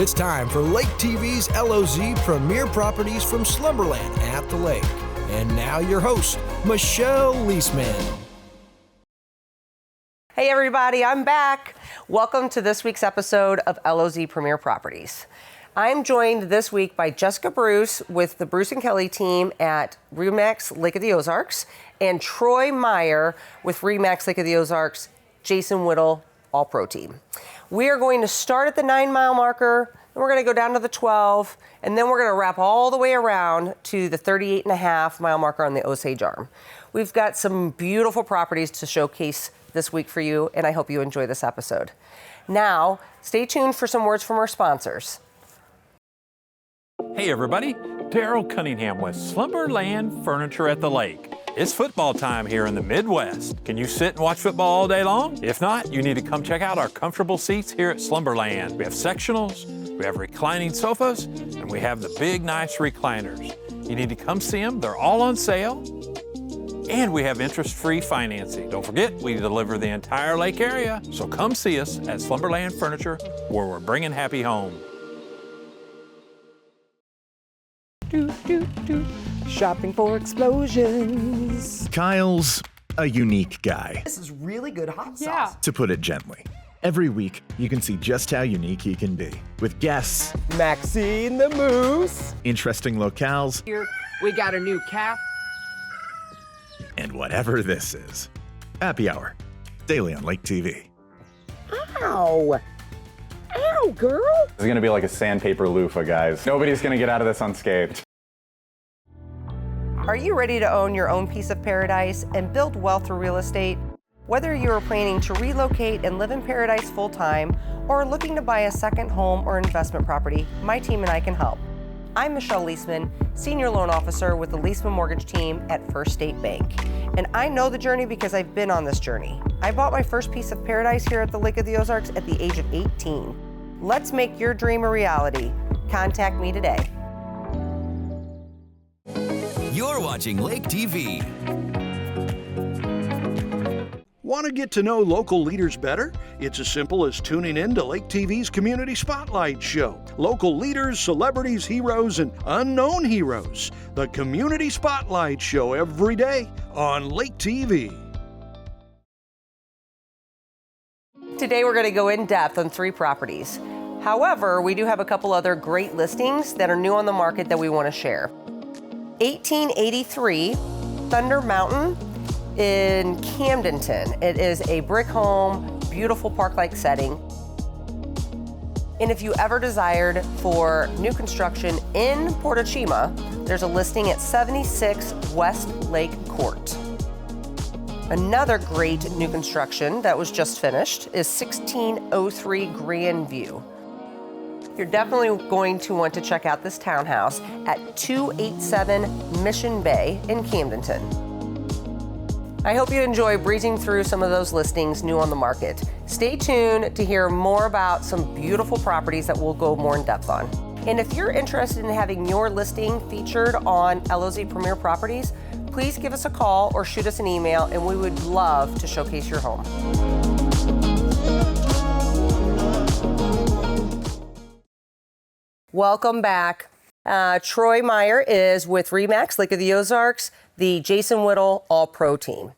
It's time for Lake TV's LOZ Premier Properties from Slumberland at the Lake. And now your host, Michelle Leisman. Hey everybody, I'm back. Welcome to this week's episode of LOZ Premier Properties. I'm joined this week by Jessica Bruce with the Bruce and Kelly team at RE/MAX Lake of the Ozarks, and Troy Meyer with RE/MAX Lake of the Ozarks, Jason Whittle, All-Pro team. We are going to start at the 9-mile marker, then we're going to go down to the 12, and then we're going to wrap all the way around to the 38.5-mile marker on the Osage Arm. We've got some beautiful properties to showcase this week for you, and I hope you enjoy this episode. Now, stay tuned for some words from our sponsors. Hey everybody, Daryl Cunningham with Slumberland Furniture at the Lake. It's football time here in the Midwest. Can you sit and watch football all day long? If not, you need to come check out our comfortable seats here at Slumberland. We have sectionals, we have reclining sofas, and we have the big, nice recliners. You need to come see them. They're all on sale. And we have interest-free financing. Don't forget, we deliver the entire lake area. So come see us at Slumberland Furniture, where we're bringing happy home. Shopping for explosions. Kyle's a unique guy, This is really good hot sauce. to put it gently. Every week, you can see just how unique he can be. With guests, Maxine the Moose. interesting locales, Here, we got a new cap. and whatever this is. Happy Hour, daily on Lake TV. Ow. Ow, girl. It's gonna be like a sandpaper loofah, guys. Nobody's gonna get out of this unscathed. Are you ready to own your own piece of paradise and build wealth through real estate? Whether you are planning to relocate and live in paradise full-time or looking to buy a second home or investment property, my team and I can help. I'm Michelle Leisman, Senior Loan Officer with the Leisman Mortgage Team at First State Bank. And I know the journey because I've been on this journey. I bought my first piece of paradise here at the Lake of the Ozarks at the age of 18. Let's make your dream a reality. Contact me today. You're watching Lake TV. Want to get to know local leaders better? It's as simple as tuning in to Lake TV's Community Spotlight Show. Local leaders, celebrities, heroes, and unknown heroes. The Community Spotlight Show every day on Lake TV. Today we're going to go in depth on 3 properties. However, we do have a couple other great listings that are new on the market that we want to share. 1883 Thunder Mountain in Camdenton. It is a brick home, beautiful park-like setting. And if you ever desired for new construction in Portochima, there's a listing at 76 West Lake Court. Another great new construction that was just finished is 1603 Grand View. You're definitely going to want to check out this townhouse at 287 Mission Bay in Camdenton. I hope you enjoy breezing through some of those listings new on the market. Stay tuned to hear more about some beautiful properties that we'll go more in depth on. And if you're interested in having your listing featured on LOZ Premier Properties, please give us a call or shoot us an email, and we would love to showcase your home. Welcome back. Troy Meyer is with RE/MAX Lake of the Ozarks, the Jason Whittle All-Pro team.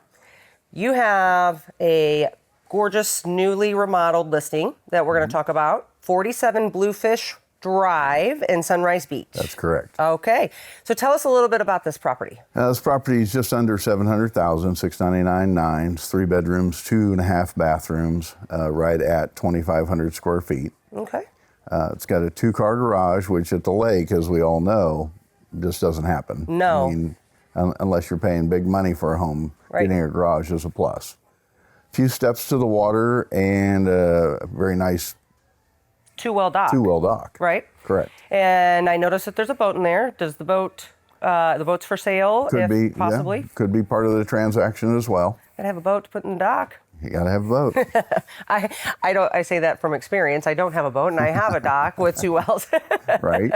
You have a gorgeous newly remodeled listing that we're going to talk about, 47 Bluefish Drive in Sunrise Beach. That's correct. Okay, so tell us a little bit about this property. This property is just under $700,000, $699,900. It's 3 bedrooms, 2.5 bathrooms, right at 2,500 square feet. Okay. It's got a 2-car garage, which at the lake, as we all know, just doesn't happen. No. I mean, unless you're paying big money for a home, Right. getting a garage is a plus. Few steps to the water and a very nice Two-well dock. two-well dock. Right? Correct. And I noticed that there's a boat in there. Does the boat's for sale? Could if be, possibly? yeah, could be part of the transaction as well. Gotta have a boat to put in the dock. You gotta have a boat. I say that from experience. I don't have a boat, and I have a dock with 2 wells. Right.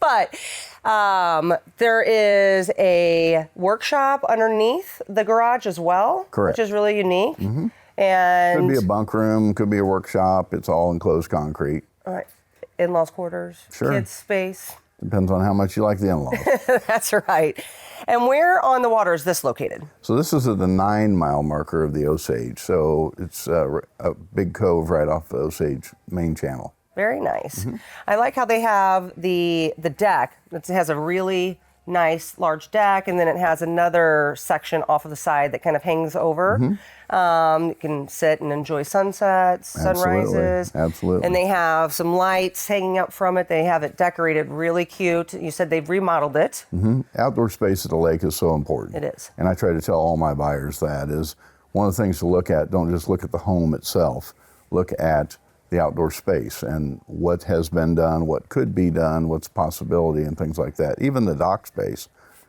But there is a workshop underneath the garage as well. Correct. Which is really unique. Mm-hmm. And Could be a bunk room, could be a workshop. It's all enclosed concrete. all right. in-laws quarters, Sure. kids space. Depends on how much you like the in-laws. That's right. And where on the water is this located? So this is at the 9-mile marker of the Osage. So it's a big cove right off the Osage main channel. Very nice. I like how they have the deck. It has a really nice large deck, and then it has another section off of the side that kind of hangs over. You can sit and enjoy sunsets, sunrises. Absolutely. And they have some lights hanging up from it. They have it decorated really cute. You said they've remodeled it. Outdoor space at the lake is so important. It is. And I try to tell all my buyers that is one of the things to look at. Don't just look at the home itself. Look at the outdoor space and what has been done, what could be done, what's a possibility, and things like that. Even the dock space.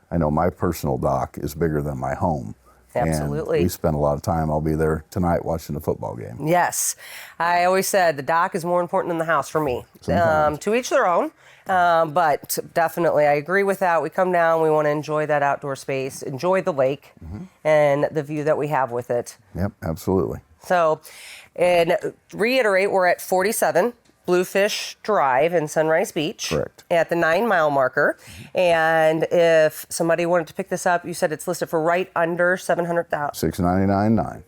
I know my personal dock is bigger than my home. Absolutely. And we spend a lot of time. I'll be there tonight watching the football game. Yes. I always said the dock is more important than the house for me. To each their own. But definitely, I agree with that. We come down, we want to enjoy that outdoor space, enjoy the lake and the view that we have with it. Yep, absolutely. So, and reiterate, we're at 47 Bluefish Drive in Sunrise Beach. Correct. At the 9-mile marker. And if somebody wanted to pick this up, you said it's listed for right under $700,000. $699,900. Yep.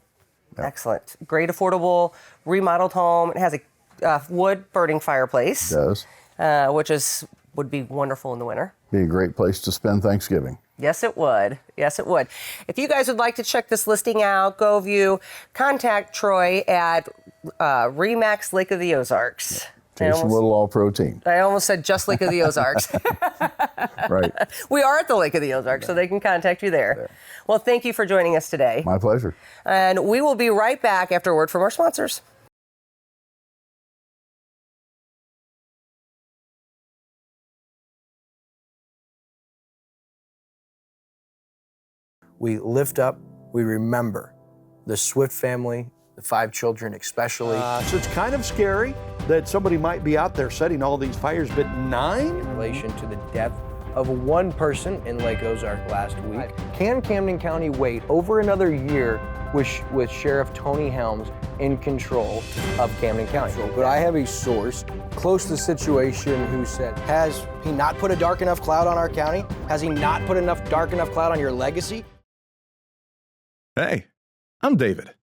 Excellent. Great affordable remodeled home. It has a wood burning fireplace. It does. Which would be wonderful in the winter. Be a great place to spend Thanksgiving. Yes, it would. Yes, it would. If you guys would like to check this listing out, go view, contact Troy at Remax Lake of the Ozarks. Taste a little all-pro team. I almost said just Lake of the Ozarks. Right. We are at the Lake of the Ozarks, so they can contact you there. Well, thank you for joining us today. My pleasure. And we will be right back after a word from our sponsors. We lift up, we remember the Swift family, the 5 children especially. So it's kind of scary that somebody might be out there setting all these fires, but 9? In relation to the death of one person in Lake Ozark last week. Can Camden County wait over another year with Sheriff Tony Helms in control of Camden County? But I have a source close to the situation who said, has he not put a dark enough cloud on our county? Has he not put enough dark enough cloud on your legacy? Hey, I'm David.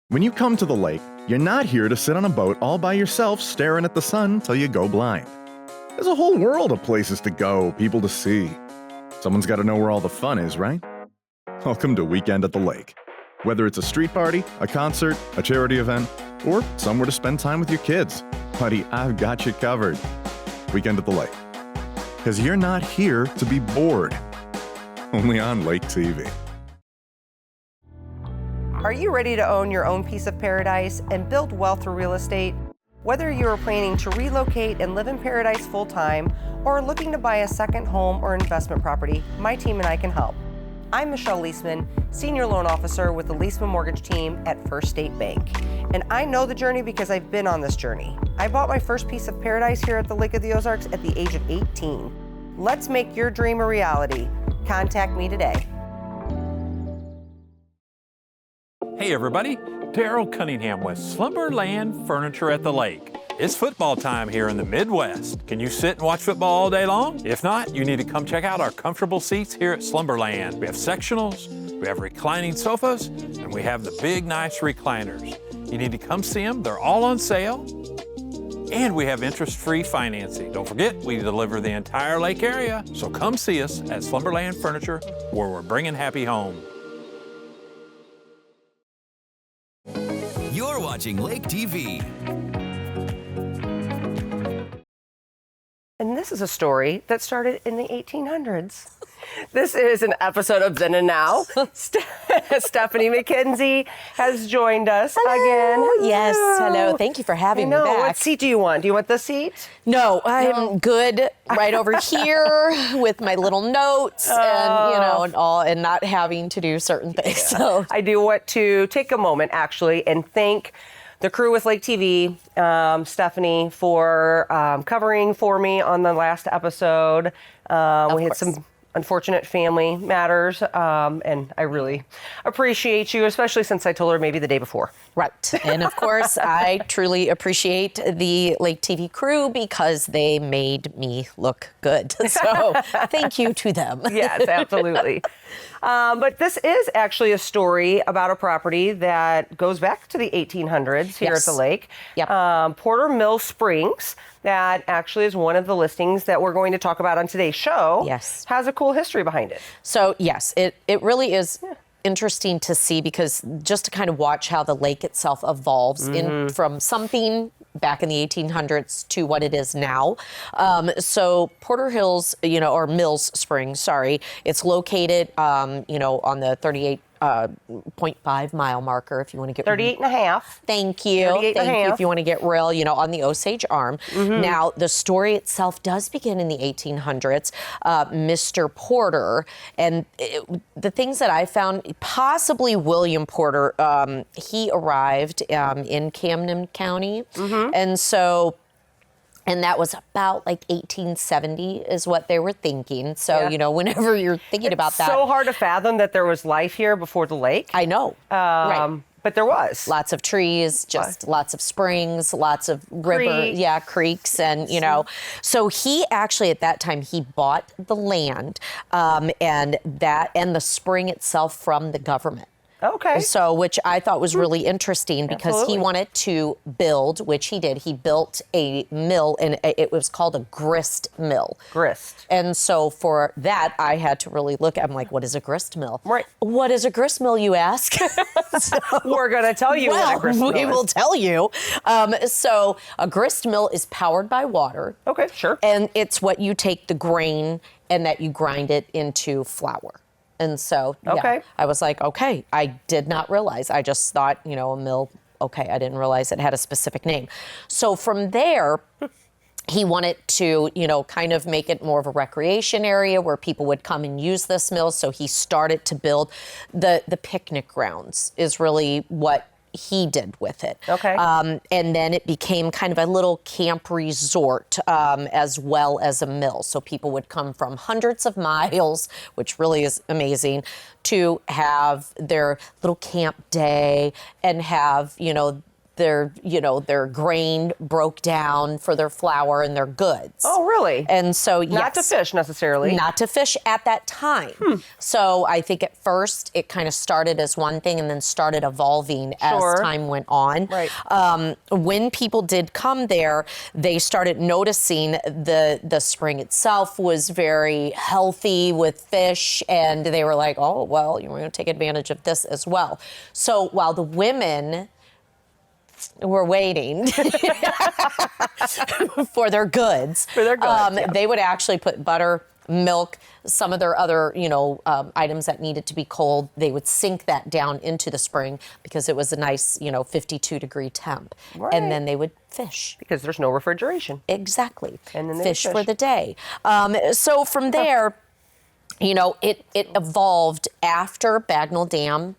When you come to the lake, you're not here to sit on a boat all by yourself staring at the sun till you go blind. There's a whole world of places to go, people to see. Someone's got to know where all the fun is, right? Welcome to Weekend at the Lake. Whether it's a street party, a concert, a charity event, or somewhere to spend time with your kids, buddy, I've got you covered. Weekend at the Lake. Because you're not here to be bored. Only on Lake TV. Are you ready to own your own piece of paradise and build wealth through real estate? Whether you are planning to relocate and live in paradise full-time or looking to buy a second home or investment property, my team and I can help. I'm Michelle Leisman, Senior Loan Officer with the Leisman Mortgage Team at First State Bank. And I know the journey because I've been on this journey. I bought my first piece of paradise here at the Lake of the Ozarks at the age of 18. Let's make your dream a reality. Contact me today. Hey everybody, Daryl Cunningham with Slumberland Furniture at the Lake. It's football time here in the Midwest. Can you sit and watch football all day long? If not, you need to come check out our comfortable seats here at Slumberland. We have sectionals, we have reclining sofas, and we have the big nice recliners. You need to come see them, they're all on sale. And we have interest-free financing. Don't forget, we deliver the entire lake area. So come see us at Slumberland Furniture, where we're bringing happy home. You're watching Lake TV. And this is a story that started in the 1800s. This is an episode of Then and Now. Stephanie McKenzie has joined us again. Yes, hello. Thank you for having me back. What seat do you want? Do you want this seat? No, I'm good right over here with my little notes and not having to do certain things. Yeah. So I do want to take a moment actually and thank the crew with Lake TV, Stephanie, for covering for me on the last episode. We had some unfortunate family matters, and I really appreciate you, especially since I told her maybe the day before. Right. And of course, I truly appreciate the Lake TV crew because they made me look good. So thank you to them. Yes, absolutely. But this is actually a story about a property that goes back to the 1800s here at the lake. Yep. Porter Mill Springs, that actually is one of the listings that we're going to talk about on today's show. Yes. Has a cool history behind it. So, yes, it really is interesting to see because just to kind of watch how the lake itself evolves in from something back in the 1800s to what it is now. So Porter Hills, or Mills Springs, sorry, it's located, on the 38.5 mile marker, if you want to get 38 and a half. Thank you. 38 and a Thank you. half. If you want to get real, on the Osage Arm. Now, the story itself does begin in the 1800s. Mr. Porter, and the things that I found, possibly William Porter, he arrived in Camden County. And that was about like 1870 is what they were thinking. So, whenever you're thinking about that. It's so hard to fathom that there was life here before the lake. I know. Right. But there was. Lots of trees, just lots of springs, lots of rivers, creeks. And, so he actually at that time, he bought the land and the spring itself from the government. Okay. So, which I thought was really interesting because he wanted to build, which he did. He built a mill, and it was called a grist mill. Grist. And so for that, I had to really look. I'm like, what is a grist mill? Right. What is a grist mill, you ask? We're going to tell you what a grist mill is. We will tell you. So a grist mill is powered by water. Okay, sure. And it's what you take the grain and that you grind it into flour. And so, I was like, okay, I did not realize. I just thought, a mill, okay, I didn't realize it had a specific name. So from there, he wanted to, kind of make it more of a recreation area where people would come and use this mill. So he started to build the picnic grounds is really what he did with it. Okay. And then it became kind of a little camp resort as well as a mill. So people would come from hundreds of miles, which really is amazing, to have their little camp day and have, their grain broke down for their flour and their goods. Oh, really? And so, Not to fish necessarily. Not to fish at that time. So I think at first it kind of started as one thing and then started evolving as time went on. Right. When people did come there, they started noticing the spring itself was very healthy with fish, and they were like, oh, well, you're going to take advantage of this as well. So while the women were waiting for their goods. They would actually put butter, milk, some of their other, items that needed to be cold. They would sink that down into the spring because it was a nice, 52-degree temp. Right. And then they would fish. Because there's no refrigeration. Exactly. And then they fish would for the day. So from there, it evolved after Bagnell Dam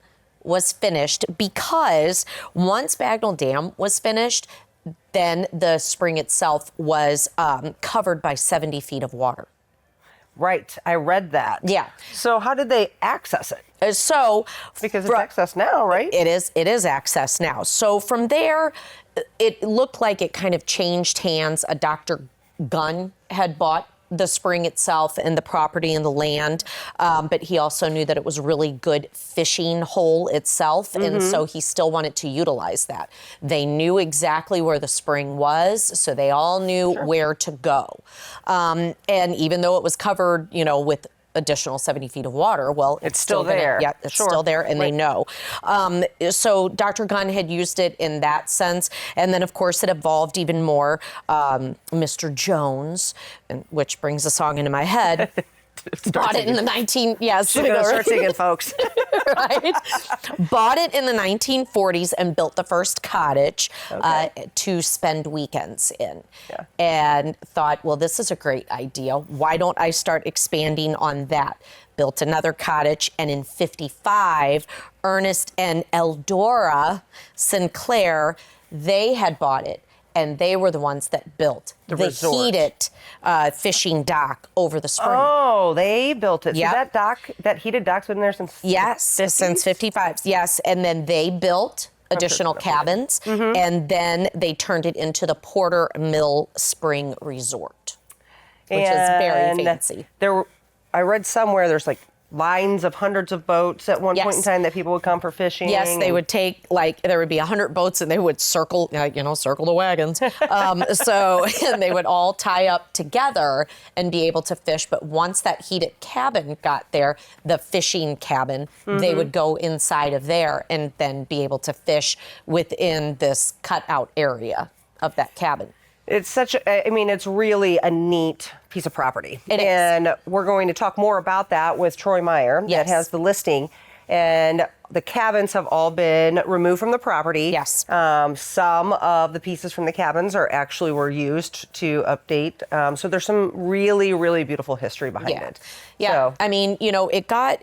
was finished, because once Bagnell Dam was finished, then the spring itself was covered by 70 feet of water. Right, I read that. Yeah. So how did they access it? So because it's access now, right? It is access now. So from there, it looked like it kind of changed hands. A Dr. Gunn had bought the spring itself and the property and the land, but he also knew that it was a really good fishing hole itself, and so he still wanted to utilize that. They knew exactly where the spring was, so they all knew where to go. And even though it was covered, with additional 70 feet of water, well, it's still there. It's still there, and they know. So Dr. Gunn had used it in that sense, and then of course it evolved even more. Mr. Jones, which brings a song into my head, bought it in the 19... Yes. She's going to start singing, folks. Right? Bought it in the 1940s and built the first cottage to spend weekends in. Yeah. And thought, well, this is a great idea. Why don't I start expanding on that? Built another cottage, and in 55, Ernest and Eldora Sinclair, they had bought it. and they were the ones that built the resort. heated fishing dock over the spring. Oh, they built it. Yep. So that dock, that heated dock's been there since Yes, the 50s? since 55. Yes, and then they built additional cabins, and then they turned it into the Porter Mill Spring Resort, which is very fancy. I read somewhere there's like lines of hundreds of boats at one point in time that people would come for fishing. Yes, they would take, like, there would be 100 boats and they would circle, circle the wagons. And they would all tie up together and be able to fish. But once that heated cabin got there, the fishing cabin, they would go inside of there and then be able to fish within this cutout area of that cabin. It's it's really a neat piece of property. It is. And we're going to talk more about that with Troy Meyer that has the listing. And the cabins have all been removed from the property. Yes. Some of the pieces from the cabins were used to update. So there's some really, really beautiful history behind it. Yeah, So,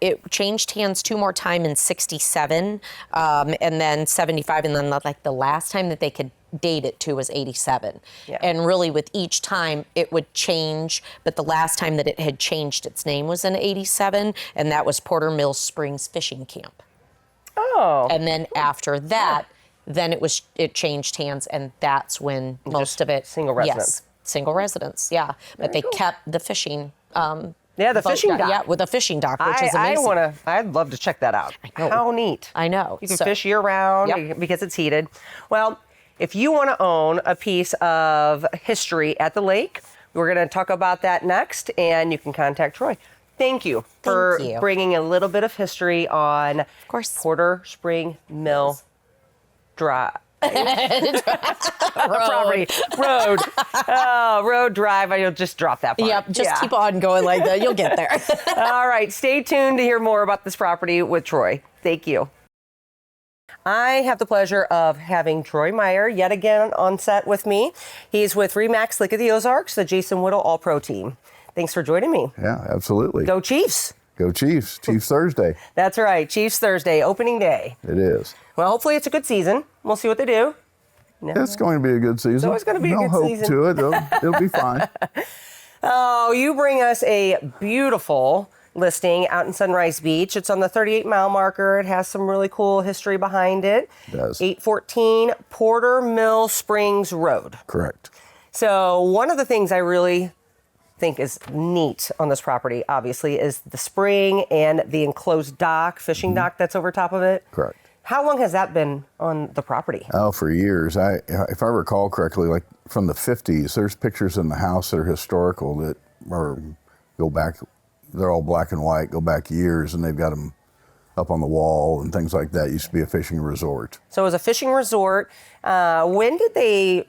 it changed hands 2 more times in 67, and then 75, and then like the last time that they could date it to was 87. Yeah. And really with each time it would change, but the last time that it had changed its name was in 87, and that was Porter Mill Springs Fishing Camp. Oh. And then after that, then it changed hands, and that's when most of it single residence. Yes, single residence. Yeah, but they kept the fishing. the boat fishing dock. Yeah, with a fishing dock, which is amazing. I'd love to check that out. I know. How neat. I know. You can fish year round because it's heated. Well, if you want to own a piece of history at the lake, we're going to talk about that next, and you can contact Troy. Thank you for bringing a little bit of history on Porter Spring Mill Drive. Property. Road. Road Drive. I'll just drop that part. Yep, just keep on going like that. You'll get there. All right, stay tuned to hear more about this property with Troy. Thank you. I have the pleasure of having Troy Meyer yet again on set with me. He's with RE/MAX Lake of the Ozarks, the Jason Whittle All-Pro team. Thanks for joining me. Yeah, absolutely. Go Chiefs. Go Chiefs. Chiefs Thursday. That's right. Chiefs Thursday, opening day. It is. Well, hopefully it's a good season. We'll see what they do. No. It's going to be a good season. It's always going to be a good season. No hope to it. It'll be fine. Oh, you bring us a beautiful listing out in Sunrise Beach. It's on the 38-mile marker. It has some really cool history behind it. It does. 814 Porter Mill Springs Road. Correct. So one of the things I really think is neat on this property, obviously, is the spring and the enclosed dock, fishing dock that's over top of it. Correct. How long has that been on the property? Oh, for years. If I recall correctly, like from the 50s, there's pictures in the house that are historical that go back. They're all black and white, go back years, and they've got them up on the wall and things like that. It used to be a fishing resort. So it was a fishing resort. When did they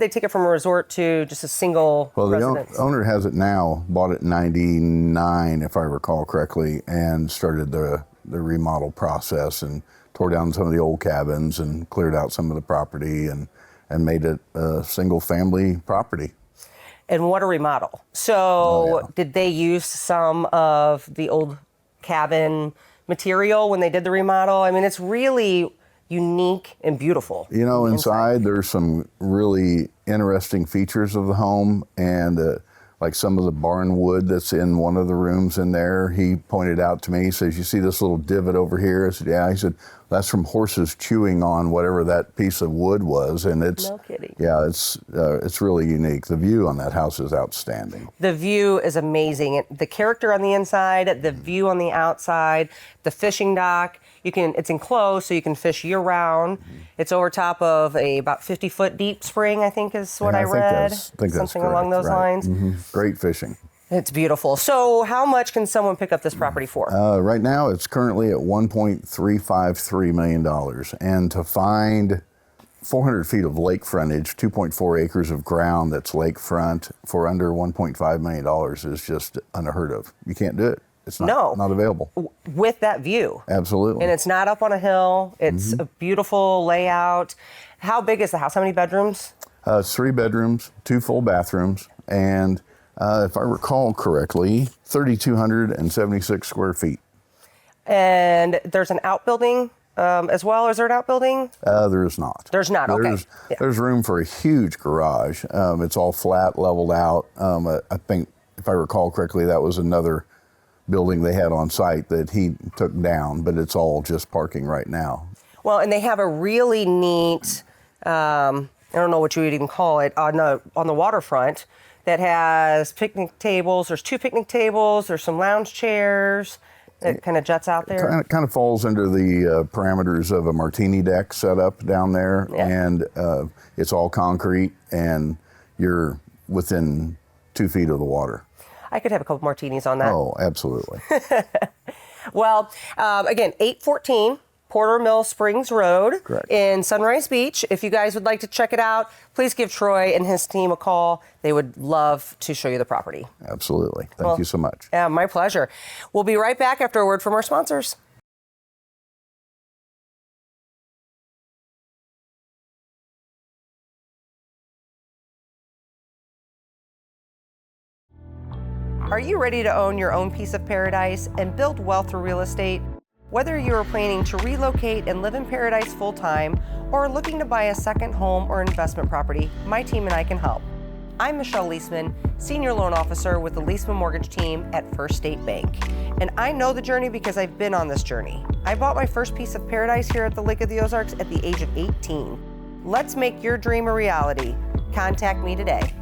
take it from a resort to just a single residence? The owner has it now, bought it in 99, if I recall correctly, and started the remodel process and tore down some of the old cabins and cleared out some of the property and made it a single family property. And what a remodel. So did they use some of the old cabin material when they did the remodel? I mean, it's really unique and beautiful. You know, inside there's some really interesting features of the home, and like some of the barn wood that's in one of the rooms in there, he pointed out to me, he says, "You see this little divot over here?" I said, "Yeah." He said, "That's from horses chewing on whatever that piece of wood was," and it's no kidding. Yeah, it's really unique. The view on that house is outstanding. The view is amazing. The character on the inside, the view on the outside, the fishing dock. It's enclosed, so you can fish year round. It's over top of about 50-foot deep spring, I think is what I read. I think that's something correct, along those lines. Mm-hmm. Great fishing. It's beautiful. So how much can someone pick up this property for? Right now, it's currently at $1.353 million. And to find 400 feet of lake frontage, 2.4 acres of ground that's lakefront for under $1.5 million is just unheard of. You can't do it. It's not available. With that view. Absolutely. And it's not up on a hill. It's a beautiful layout. How big is the house? How many bedrooms? It's 3 bedrooms, 2 full bathrooms, and if I recall correctly, 3,276 square feet. And there's an outbuilding as well? Is there an outbuilding? There is not. There's not, okay. There's room for a huge garage. It's all flat, leveled out. I think, if I recall correctly, that was another building they had on site that he took down, but it's all just parking right now. Well, and they have a really neat, I don't know what you would even call it, on the waterfront that has picnic tables. There's 2 picnic tables. There's some lounge chairs. It kind of juts out there. It kind of falls into the parameters of a martini deck set up down there, and it's all concrete, and you're within 2 feet of the water. I could have a couple martinis on that. Oh, absolutely. Well, again, 814 Porter Mill Springs Road in Sunrise Beach. If you guys would like to check it out, please give Troy and his team a call. They would love to show you the property. Absolutely. Thank you so much. Yeah, my pleasure. We'll be right back after a word from our sponsors. Are you ready to own your own piece of paradise and build wealth through real estate? Whether you are planning to relocate and live in paradise full-time or looking to buy a second home or investment property, my team and I can help. I'm Michelle Leisman, Senior Loan Officer with the Leisman Mortgage Team at First State Bank. And I know the journey because I've been on this journey. I bought my first piece of paradise here at the Lake of the Ozarks at the age of 18. Let's make your dream a reality. Contact me today.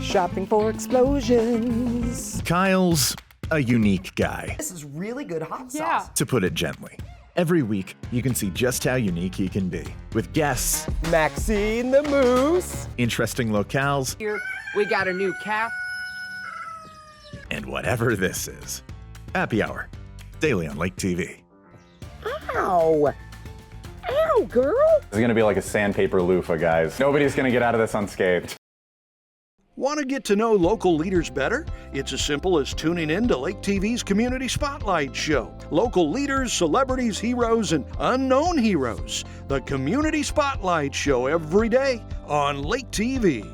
Shopping for explosions. Kyle's a unique guy, This is really good hot sauce. to put it gently. Every week, you can see just how unique he can be, with guests, Maxine the Moose. interesting locales, Here, we got a new calf. and whatever this is. Happy Hour, daily on Lake TV. Ow. Ow, girl. This is gonna be like a sandpaper loofah, guys. Nobody's gonna get out of this unscathed. Want to get to know local leaders better? It's as simple as tuning in to Lake TV's Community Spotlight Show. Local leaders, celebrities, heroes, and unknown heroes. The Community Spotlight Show every day on Lake TV.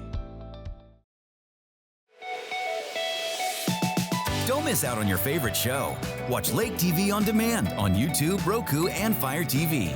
Don't miss out on your favorite show. Watch Lake TV on demand on YouTube, Roku, and Fire TV.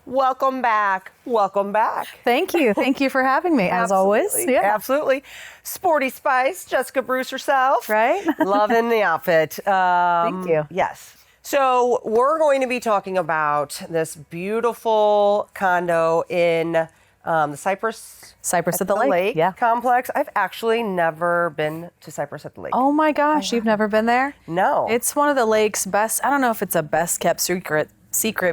Welcome back. Welcome back. Thank you. Thank you for having me, as always. Absolutely. Absolutely. Sporty Spice, Jessica Bruce herself. Right? Loving the outfit. Thank you. Yes. So we're going to be talking about this beautiful condo in the Cypress at the Lake. Yeah. complex. I've actually never been to Cypress at the Lake. Oh my gosh, you've never been there? No. It's one of the lake's best, I don't know if it's a best kept secret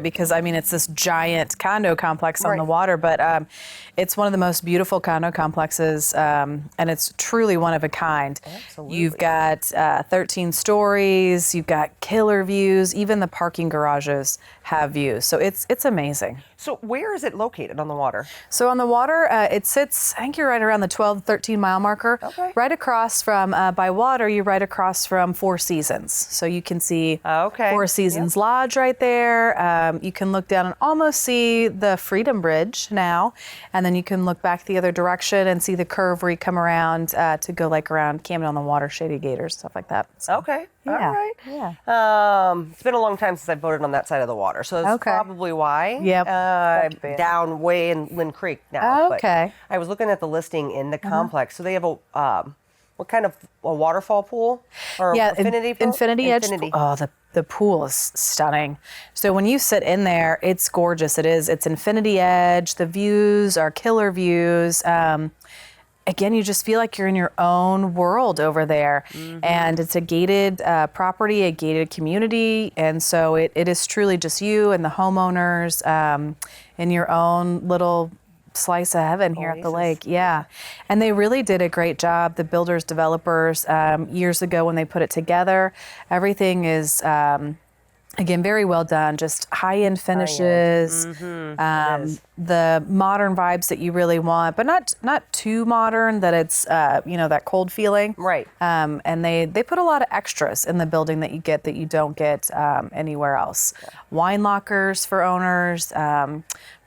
because I mean it's this giant condo complex on the water, but it's one of the most beautiful condo complexes, and it's truly one of a kind. Absolutely. You've got 13 stories, you've got killer views, even the parking garages have views, so it's amazing. So where is it located on the water? So on the water, it sits, I think you're right around the 12, 13 mile marker. Okay. Right across from, by water, you're right across from Four Seasons. So you can see Four Seasons Lodge right there. You can look down and almost see the Freedom Bridge now. And then you can look back the other direction and see the curve where you come around to go like around Camden on the Water, Shady Gators, stuff like that. So, Okay. yeah. All right. Yeah. It's been a long time since I voted on that side of the water, so that's probably why. Yep. Down way in Lynn Creek now. Okay. But I was looking at the listing in the complex. So they have a what kind of a waterfall pool or infinity pool? Infinity Edge. Oh, the pool is stunning. So when you sit in there, it's gorgeous. It's Infinity Edge. The views are killer views. Again, you just feel like you're in your own world over there. Mm-hmm. And it's a gated property, a gated community. And so it is truly just you and the homeowners in your own little slice of heaven here at the lake. Yeah. And they really did a great job. The builders, developers, years ago when they put it together, everything is, again, very well done, just high-end finishes, the modern vibes that you really want, but not too modern that it's, that cold feeling. Right. And they put a lot of extras in the building that you don't get anywhere else. Yeah. Wine lockers for owners,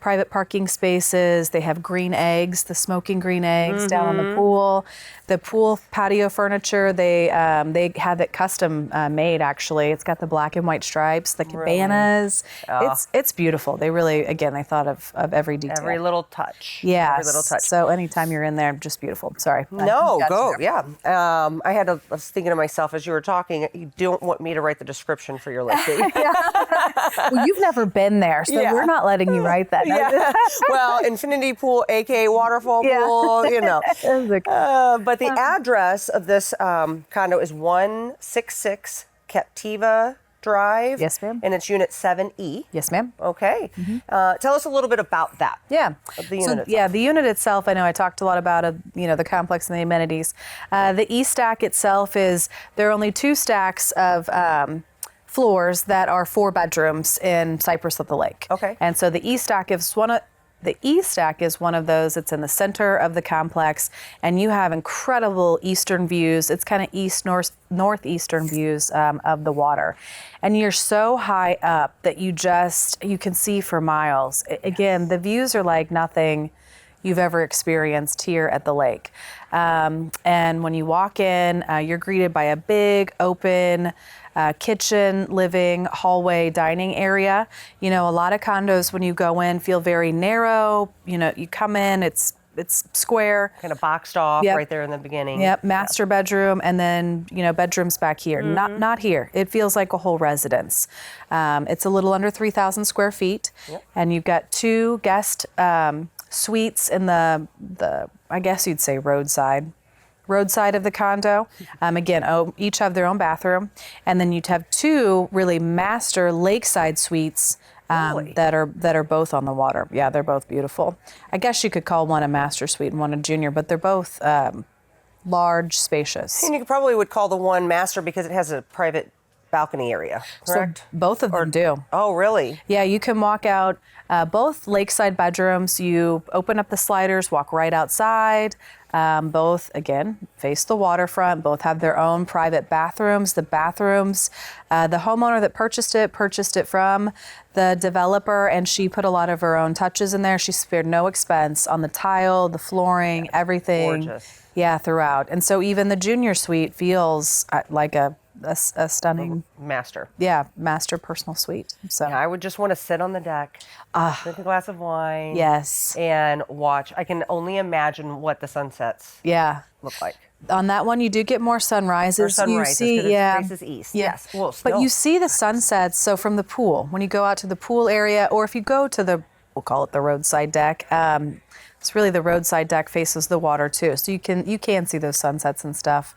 private parking spaces. They have green eggs, the smoking green eggs down on the pool. The pool patio furniture, they have it custom made, actually. It's got the black and white stripes, the cabanas. It's beautiful. They really, again, they thought of every detail. Every little touch. Yeah. Every little touch. So anytime you're in there, just beautiful. Sorry. No, go. Yeah. I was thinking to myself as you were talking, you don't want me to write the description for your listing. Well, you've never been there, so we're not letting you write that. Yeah. Well, infinity pool, aka waterfall pool, you know. But the address of this condo is 166 Captiva Drive. Yes, ma'am. And it's unit 7E. Yes, ma'am. Okay. Tell us a little bit about that. Yeah. The unit itself. Yeah, the unit itself, I know I talked a lot about the complex and the amenities. The E stack itself there are only 2 stacks of floors that are 4 bedrooms in Cypress at the Lake. Okay. And so the E stack is one of those. It's in the center of the complex, and you have incredible eastern views. It's kind of northeastern views of the water, and you're so high up that you can see for miles. Again, the views are like nothing you've ever experienced here at the lake. And when you walk in, you're greeted by a big open kitchen, living, hallway, dining area. You know, a lot of condos when you go in feel very narrow. You know, you come in, it's square. Kind of boxed off right there in the beginning. Yep, master bedroom, and then, bedrooms back here. Not here. It feels like a whole residence. It's a little under 3,000 square feet, and you've got 2 guest suites in the I guess you'd say roadside of the condo. Again, each have their own bathroom, and then you'd have 2 really master lakeside suites that are both on the water. Yeah, they're both beautiful. I guess you could call one a master suite and one a junior, but they're both large, spacious. And you probably would call the one master because it has a private balcony area, correct? So both of them do. Oh, really? Yeah, you can walk out both lakeside bedrooms. You open up the sliders, walk right outside. Both, again, face the waterfront. Both have their own private bathrooms. The bathrooms, the homeowner that purchased it from the developer, and she put a lot of her own touches in there. She spared no expense on the tile, the flooring, everything. Gorgeous. Yeah, throughout. And so even the junior suite feels like a stunning master. Yeah, master personal suite. So I would just want to sit on the deck, drink a glass of wine. Yes. And watch. I can only imagine what the sunsets look like. On that one, you do get more sunrises. You see, it faces east. Yeah. Yes. Well, still. But you see the sunsets. So from the pool, when you go out to the pool area, or if you go to we'll call it the roadside deck. It's really the roadside deck faces the water too, so you can see those sunsets and stuff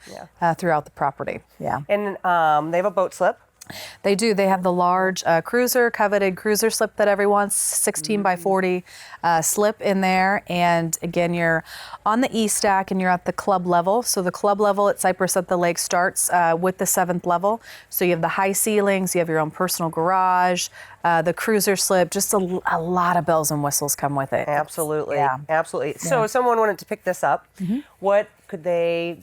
throughout the property. Yeah. And they have a boat slip. They do. They have the large coveted cruiser slip that everyone wants, 16 by 40 slip in there. And again, you're on the E stack and you're at the club level. So the club level at Cypress at the Lake starts with the 7th level. So you have the high ceilings, you have your own personal garage, the cruiser slip, just a lot of bells and whistles come with it. Absolutely. Yeah. Absolutely. So if someone wanted to pick this up, what could they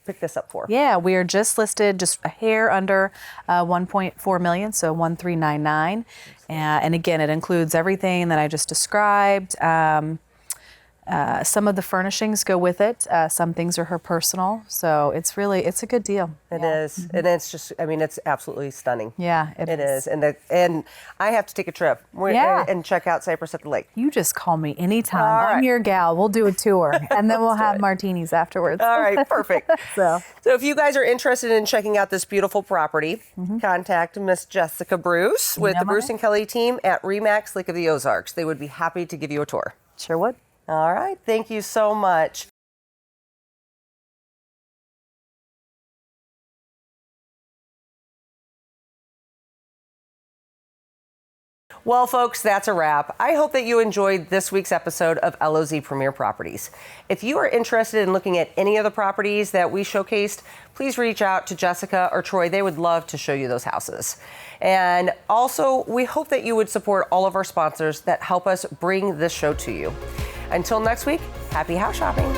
pick this up for? Yeah, we are just listed just a hair under 1.4 million, so 1,399. And again, it includes everything that I just described. Some of the furnishings go with it. Some things are her personal. So it's a good deal. It is. And it's just, it's absolutely stunning. Yeah, it is. And I have to take a trip and check out Cypress at the Lake. You just call me anytime. All right. I'm your gal. We'll do a tour and then we'll have martinis afterwards. All right, perfect. So if you guys are interested in checking out this beautiful property, contact Miss Jessica Bruce with the Bruce and Kelly team at RE/MAX Lake of the Ozarks. They would be happy to give you a tour. Sure would. All right. Thank you so much. Well, folks, that's a wrap. I hope that you enjoyed this week's episode of LOZ Premier Properties. If you are interested in looking at any of the properties that we showcased, please reach out to Jessica or Troy. They would love to show you those houses. And also, we hope that you would support all of our sponsors that help us bring this show to you. Until next week, happy house shopping.